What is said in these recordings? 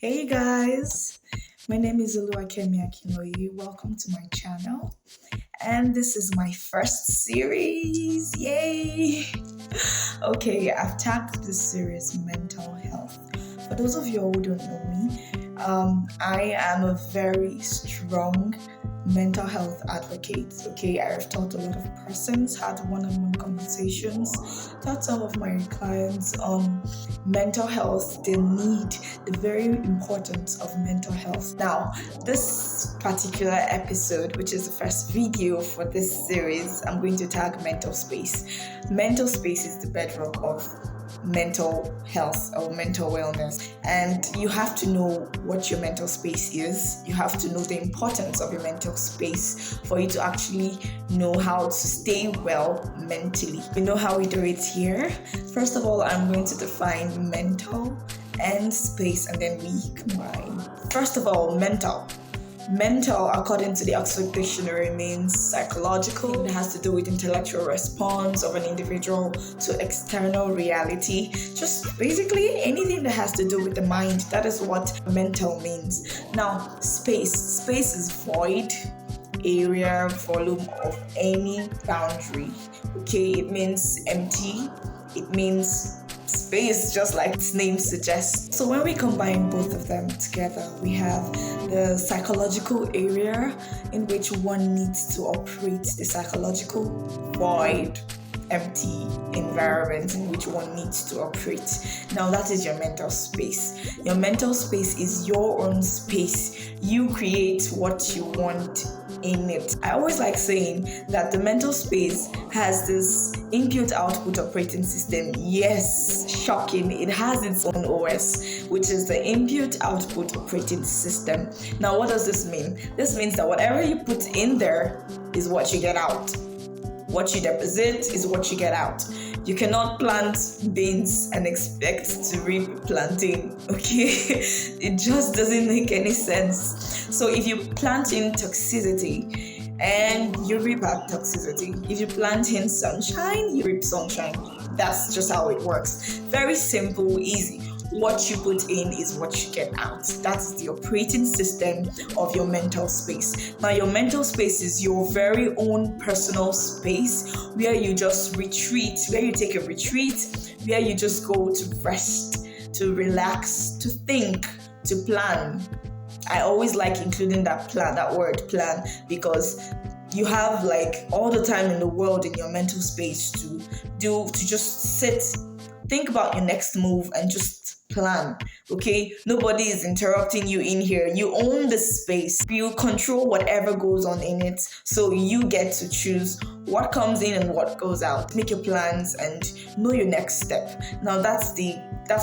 Hey guys, my name is Oluwakemi Akinloye. Welcome to my channel, and this is my first series. Yay! Okay, I've tagged this series mental health. For those of you who don't know me, I am a very strong mental health advocate. Okay, I have taught a lot of persons, had one-on-one conversations, taught some of my clients on mental health, the need, the very importance of mental health. Now, this particular episode, which is the first video for this series, I'm going to tag mental space. Mental space is the bedrock of mental health or mental wellness, and you have to know what your mental space is. You have to know the importance of your mental space for you to actually know how to stay well mentally. You know how we do it here. First of all, I'm going to define mental and space, and then we combine. First of all, mental. Mental, according to the Oxford Dictionary, means psychological. It has to do with intellectual response of an individual to external reality. Just basically anything that has to do with the mind. That is what mental means. Now, space. Space is void, area, volume of any boundary. Okay, it means empty. It means space, just like its name suggests. So when we combine both of them together, we have the psychological area in which one needs to operate, the psychological void, empty environment in which one needs to operate. Now that is your mental space. Your mental space is your own space. You create what you want in it. I always like saying that the mental space has this input-output operating system. Yes, shocking. It has its own OS, which is the input-output operating system. Now, what does this mean? This means that whatever you put in there is what you get out. What you deposit is what you get out. You cannot plant beans and expect to reap plantain, okay? It just doesn't make any sense. So if you plant in toxicity and you reap out toxicity, if you plant in sunshine, you reap sunshine. That's just how it works. Very simple, easy. What you put in is what you get out. That's the operating system of your mental space. Now, your mental space is your very own personal space where you just retreat, where you take a retreat, where you just go to rest, to relax, to think, to plan. I always like including that word plan, because you have like all the time in the world in your mental space to just sit, think about your next move and just plan. Okay, nobody is interrupting you in here. You own the space, you control whatever goes on in it, so you get to choose what comes in and what goes out. Make your plans and know your next step. Now that's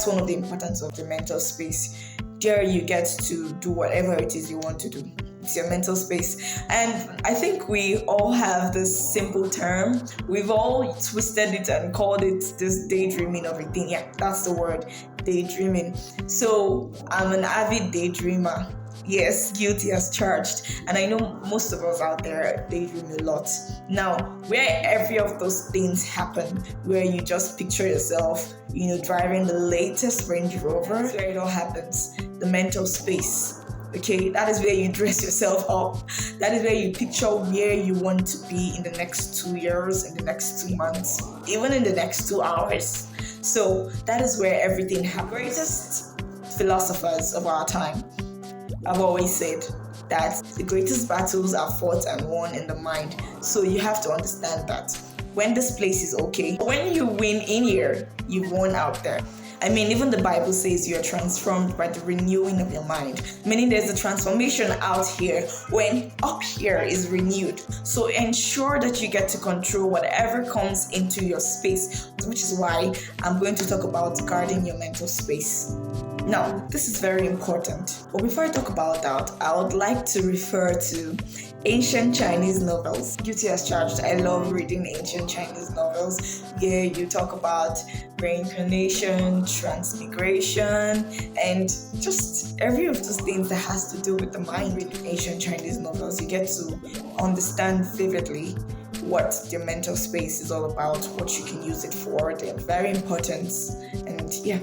one of the importance of the mental space. There you get to do whatever it is you want to do. It's your mental space. And I think we all have this simple term. We've all twisted it and called it this daydreaming of a thing. Yeah, that's the word, daydreaming. So I'm an avid daydreamer. Yes, guilty as charged. And I know most of us out there daydream a lot. Now, where every of those things happen, where you just picture yourself, driving the latest Range Rover, that's where it all happens. The mental space. Okay, that is where you dress yourself up. That is where you picture where you want to be in the next 2 years, in the next 2 months, even in the next 2 hours. So that is where everything happens. Greatest philosophers of our time have always said that the greatest battles are fought and won in the mind. So you have to understand that when this place is okay, when you win in here, you've won out there. I mean, even the Bible says you're transformed by the renewing of your mind, meaning there's a transformation out here when up here is renewed. So ensure that you get to control whatever comes into your space, which is why I'm going to talk about guarding your mental space. Now, this is very important. But before I talk about that, I would like to refer to ancient Chinese novels. Guilty as charged. I love reading ancient Chinese novels. Yeah, you talk about reincarnation, transmigration, and just every of those things that has to do with the mind. Read ancient Chinese novels. You get to understand vividly what your mental space is all about, what you can use it for, the very important, and yeah.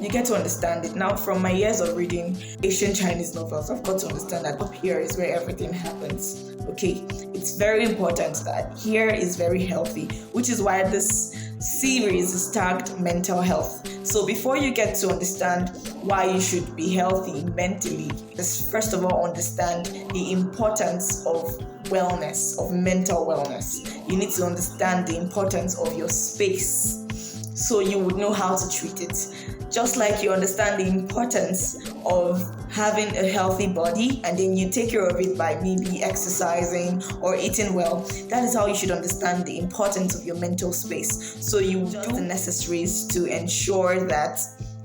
you get to understand it. Now, from my years of reading ancient Chinese novels, I've got to understand that up here is where everything happens. Okay, it's very important that here is very healthy, which is why this series is tagged mental health. So before you get to understand why you should be healthy mentally, just first of all understand the importance of wellness, of mental wellness. You need to understand the importance of your space so you would know how to treat it. Just like you understand the importance of having a healthy body and then you take care of it by maybe exercising or eating well, that is how you should understand the importance of your mental space. So you do the necessaries to ensure that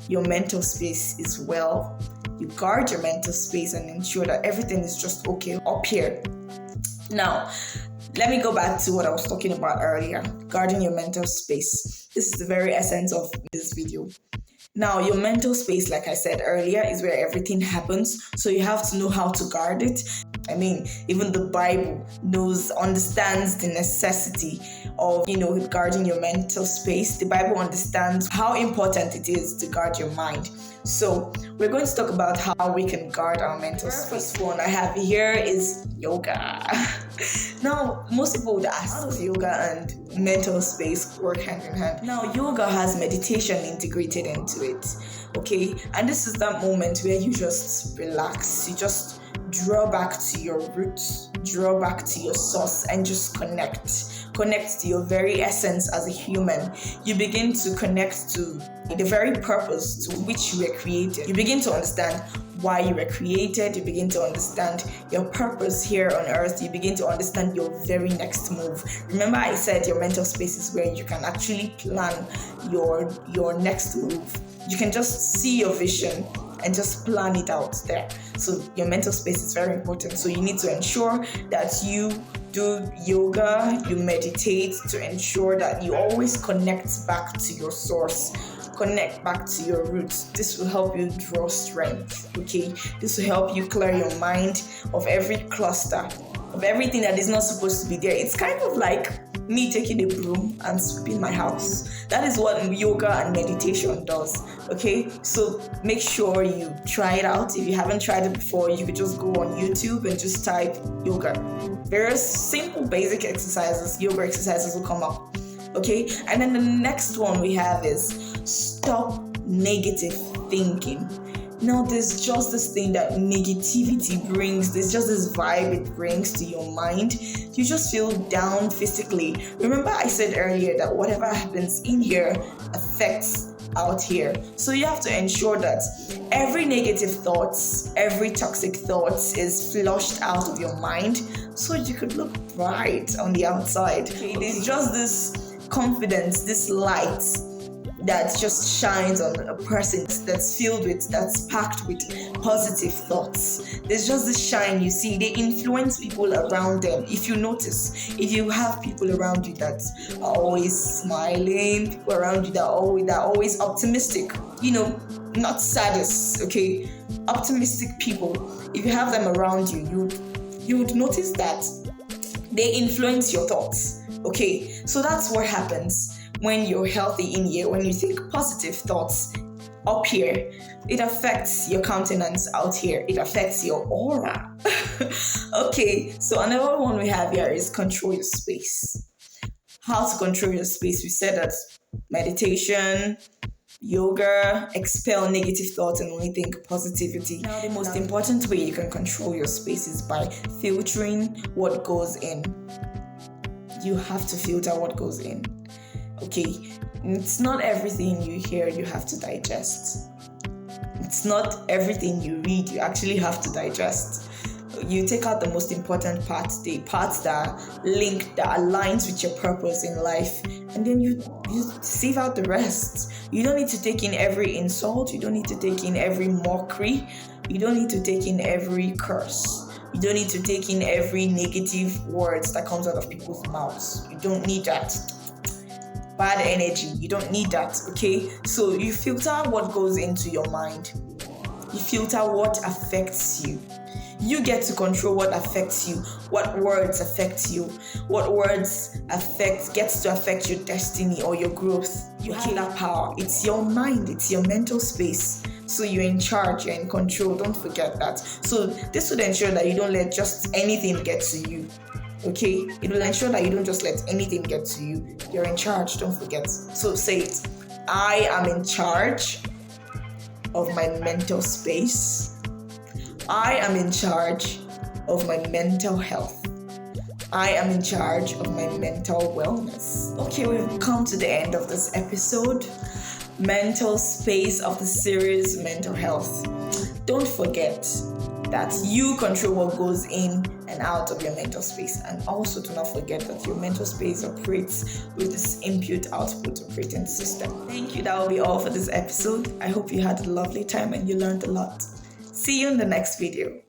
your mental space is well. You guard your mental space and ensure that everything is just okay up here. Now, let me go back to what I was talking about earlier, guarding your mental space. This is the very essence of this video. Now, your mental space, like I said earlier, is where everything happens. So you have to know how to guard it. I mean, even the Bible understands the necessity of, guarding your mental space. The Bible understands how important it is to guard your mind. So we're going to talk about how we can guard our mental space. The first one I have here is yoga. Now, most people would ask, how does yoga and mental space work hand in hand? Now, yoga has meditation integrated into it, okay? And this is that moment where you just relax. You just draw back to your roots, draw back to your source, and just connect to your very essence as a human. You begin to connect to the very purpose to which you were created. You begin to understand why you were created. You begin to understand your purpose here on earth. You begin to understand your very next move. Remember, I said your mental space is where you can actually plan your next move. You can just see your vision and just plan it out there. So your mental space is very important. So you need to ensure that you do yoga, you meditate to ensure that you always connect back to your source, connect back to your roots. This will help you draw strength, okay? This will help you clear your mind of every cluster, of everything that is not supposed to be there. It's kind of like me taking a broom and sweeping my house. That is what yoga and meditation does, okay? So make sure you try it out. If you haven't tried it before, you could just go on YouTube and just type yoga. Various simple basic exercises, yoga exercises will come up, okay? And then the next one we have is stop negative thinking. Now, there's just this thing that negativity brings. There's just this vibe it brings to your mind. You just feel down physically. Remember, I said earlier that whatever happens in here affects out here. So you have to ensure that every negative thoughts, every toxic thoughts is flushed out of your mind so you could look bright on the outside. Okay, there's just this confidence, this light that just shines on a person that's packed with positive thoughts. There's just this shine you see. They influence people around them. If you notice, if you have people around you that are always smiling, people around you that are always optimistic, not sadists, okay? Optimistic people. If you have them around you, you would notice that they influence your thoughts, okay? So that's what happens when you're healthy in here. When you think positive thoughts up here, it affects your countenance out here. It affects your aura. Okay, so another one we have here is control your space. How to control your space? We said that meditation, yoga, expel negative thoughts and only think positivity. Now, the most important way you can control your space is by filtering what goes in. You have to filter what goes in. Okay, it's not everything you hear you have to digest. It's not everything you read you actually have to digest. You take out the most important parts, the parts that aligns with your purpose in life, and then you save out the rest. You don't need to take in every insult. You don't need to take in every mockery. You don't need to take in every curse. You don't need to take in every negative words that comes out of people's mouths. You don't need that. Bad energy, you don't need that, okay? So you filter what goes into your mind. You filter what affects you. You get to control what affects you, what words affect you, what words gets to affect your destiny or your growth. You have that power. It's your mind, it's your mental space. So you're in charge, you're in control. Don't forget that. So this would ensure that you don't let just anything get to you. Okay? It will ensure that you don't just let anything get to you. You're in charge, don't forget. So say it. I am in charge of my mental space. I am in charge of my mental health. I am in charge of my mental wellness. Okay, we've come to the end of this episode. Mental space of the series, mental health. Don't forget that you control what goes in and out of your mental space. And also do not forget that your mental space operates with this input-output operating system. Thank you. That will be all for this episode. I hope you had a lovely time and you learned a lot. See you in the next video.